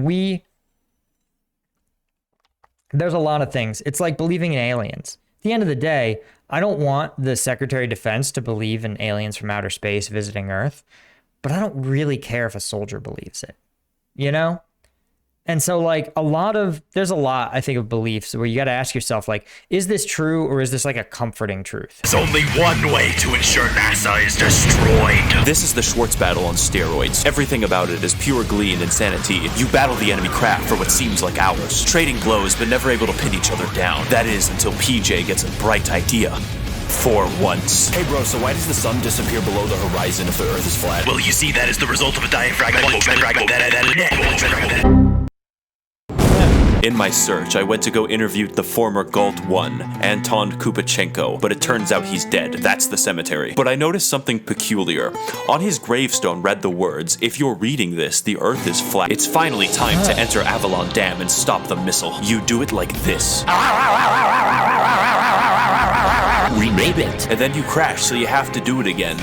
there's a lot of things. It's like believing in aliens. At the end of the day, I don't want the Secretary of Defense to believe in aliens from outer space visiting Earth, but I don't really care if a soldier believes it, you know? And so, like, there's a lot, I think, of beliefs where you got to ask yourself, like, is this true or is this like a comforting truth? There's only one way to ensure NASA is destroyed. This is the Schwartz battle on steroids. Everything about it is pure glee and insanity. You battle the enemy craft for what seems like hours, trading blows but never able to pin each other down. That is until PJ gets a bright idea. For once. Hey bro, so why does the sun disappear below the horizon if the earth is flat? Well, you see, that is the result of a diaphragm. In my search, I went to go interview the former Galt 1, Anton Kupachenko, but it turns out he's dead. That's the cemetery. But I noticed something peculiar. On his gravestone read the words, "If you're reading this, the earth is flat. It's finally time to enter Avalon Dam and stop the missile. You do it like this. We made it. And then you crash, so you have to do it again.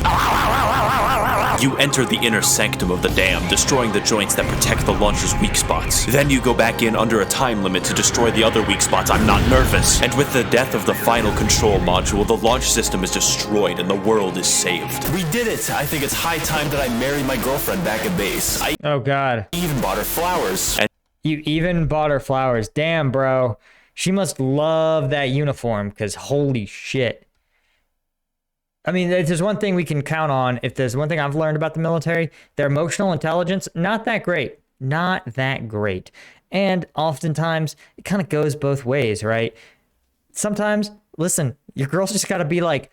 You enter the inner sanctum of the dam, destroying the joints that protect the launcher's weak spots. Then you go back in under a time limit to destroy the other weak spots. I'm not nervous. And with the death of the final control module, the launch system is destroyed and the world is saved." We did it! I think it's high time that I marry my girlfriend back at base. I Oh, God. even bought her flowers. You even bought her flowers. Damn, bro. She must love that uniform, because holy shit. I mean, if there's one thing we can count on, if there's one thing I've learned about the military, their emotional intelligence, not that great. Not that great. And oftentimes, it kind of goes both ways, right? Sometimes, listen, your girl's just got to be like,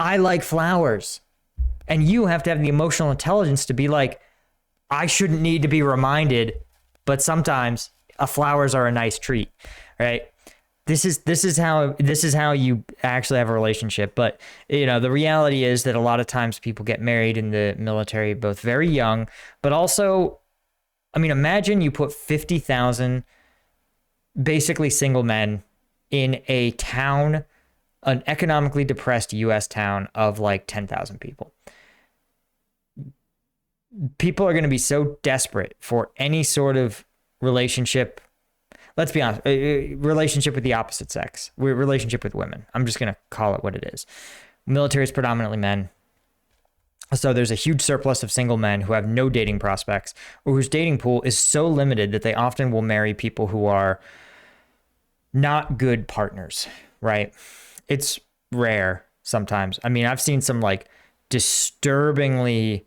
I like flowers. And you have to have the emotional intelligence to be like, I shouldn't need to be reminded, but sometimes flowers are a nice treat, right? This is how you actually have a relationship. But, you know, the reality is that a lot of times people get married in the military, both very young, but also, I mean, imagine you put 50,000 basically single men in a town, an economically depressed US town of like 10,000 people. People are going to be so desperate for any sort of relationship. Let's be honest, relationship with the opposite sex, relationship with women. I'm just going to call it what it is. Military is predominantly men. So there's a huge surplus of single men who have no dating prospects, or whose dating pool is so limited that they often will marry people who are not good partners, right? It's rare sometimes. I mean, I've seen some like disturbingly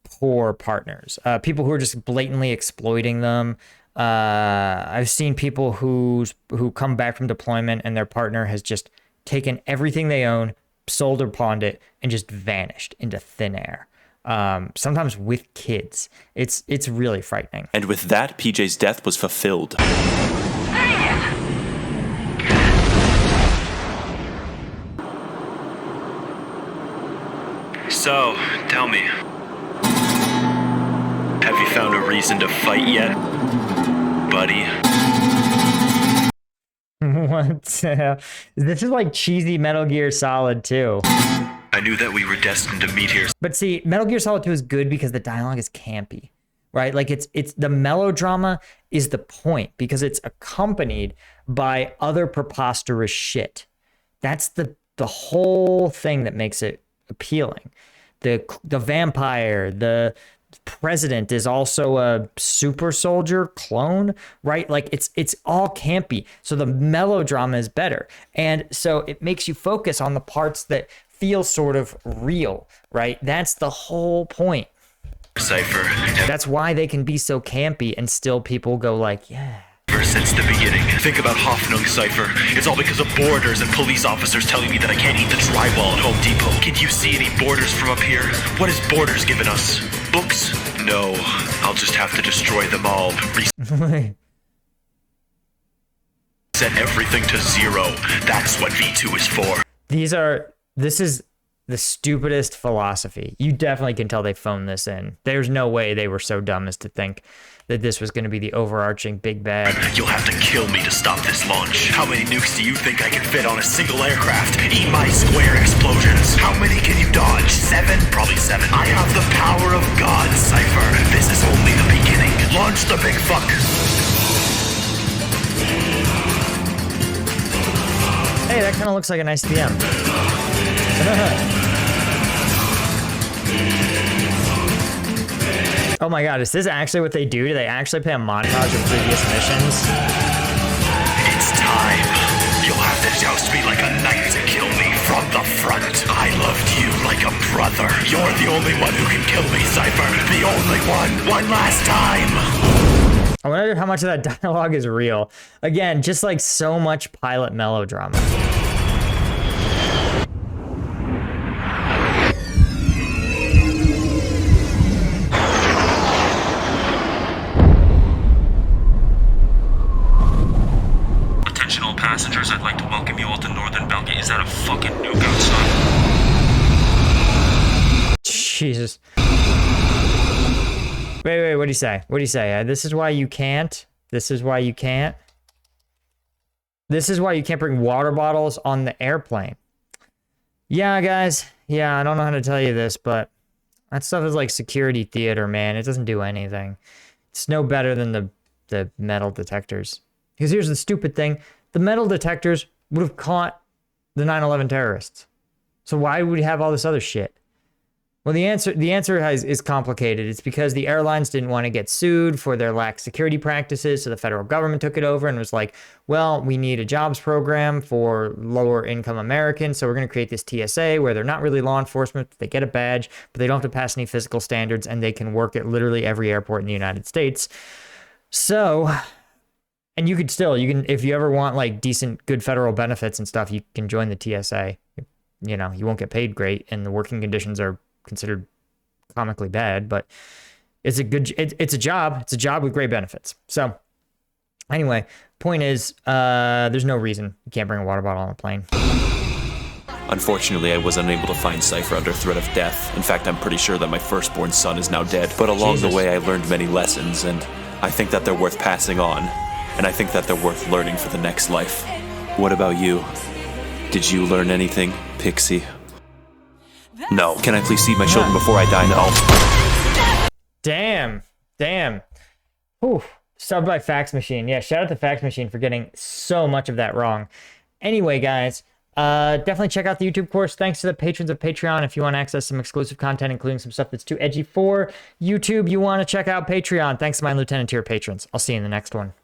poor partners, people who are just blatantly exploiting them. I've seen people who come back from deployment and their partner has just taken everything they own, sold or pawned it, and just vanished into thin air. Sometimes with kids. It's really frightening. And with that, PJ's death was fulfilled. So, tell me, have you found a reason to fight yet, buddy? What? This is like cheesy Metal Gear Solid 2. I knew that we were destined to meet here. But see, Metal Gear Solid 2 is good because the dialogue is campy, right? Like it's the melodrama is the point because it's accompanied by other preposterous shit. That's the whole thing that makes it appealing. The vampire, the president is also a super soldier clone, right? Like it's all campy. So the melodrama is better. And so it makes you focus on the parts that feel sort of real, right? That's the whole point. Cypher. That's why they can be so campy and still people go like, yeah. Ever since the beginning. Think about Hoffnung, Cypher. It's all because of borders and police officers telling me that I can't eat the drywall at Home Depot. Can you see any borders from up here? What has borders given us? Books? No. I'll just have to destroy them all. Set everything to 0. That's what V2 is for. This is the stupidest philosophy. You definitely can tell they phoned this in. There's no way they were so dumb as to think that this was going to be the overarching big bad. You'll have to kill me to stop this launch. How many nukes do you think I can fit on a single aircraft? Eat my square explosions. How many can you dodge? 7? Probably 7. I have the power of God, Cypher. This is only the beginning. Launch the big fuck. Hey, that kind of looks like a nice DM. Oh my god, is this actually what they do? Do they actually play a montage of previous missions? It's time. You'll have to joust me like a knight to kill me from the front. I loved you like a brother. You're the only one who can kill me, Cypher. The only one. One last time. I wonder how much of that dialogue is real. Again, just like so much pilot melodrama. Attention all passengers, I'd like to welcome you all to Northern Belgium. Is that a fucking nuke outside? Jesus. Wait, what do you say? What do you say? This is why you can't. This is why you can't. This is why you can't bring water bottles on the airplane. Yeah, guys. Yeah, I don't know how to tell you this, but that stuff is like security theater, man. It doesn't do anything. It's no better than the metal detectors. Because here's the stupid thing. The metal detectors would have caught the 9/11 terrorists. So why would we have all this other shit? Well, the answer is complicated. It's because the airlines didn't want to get sued for their lax security practices, so the federal government took it over and was like, well, we need a jobs program for lower income Americans, so we're going to create this TSA where they're not really law enforcement, they get a badge, but they don't have to pass any physical standards, and they can work at literally every airport in the United States. So, and you can, if you ever want like decent, good federal benefits and stuff, you can join the TSA. You know, you won't get paid great, and the working conditions are considered comically bad, but it's a good, it's a job with great benefits. So anyway, point is, there's no reason you can't bring a water bottle on a plane. Unfortunately, I was unable to find Cypher under threat of death. In fact, I'm pretty sure that my firstborn son is now dead. But along the way, I learned many lessons, and I think that they're worth passing on, and I think that they're worth learning for the next life. What about you? Did you learn anything, Pixie? No. Can I please see my children before I die? No. Damn. Whew. Subbed by Fax Machine. Yeah, shout out to Fax Machine for getting so much of that wrong. Anyway, guys, definitely check out the YouTube course. Thanks to the patrons of Patreon. If you want to access some exclusive content, including some stuff that's too edgy for YouTube, you want to check out Patreon. Thanks to my Lieutenant Tier patrons. I'll see you in the next one.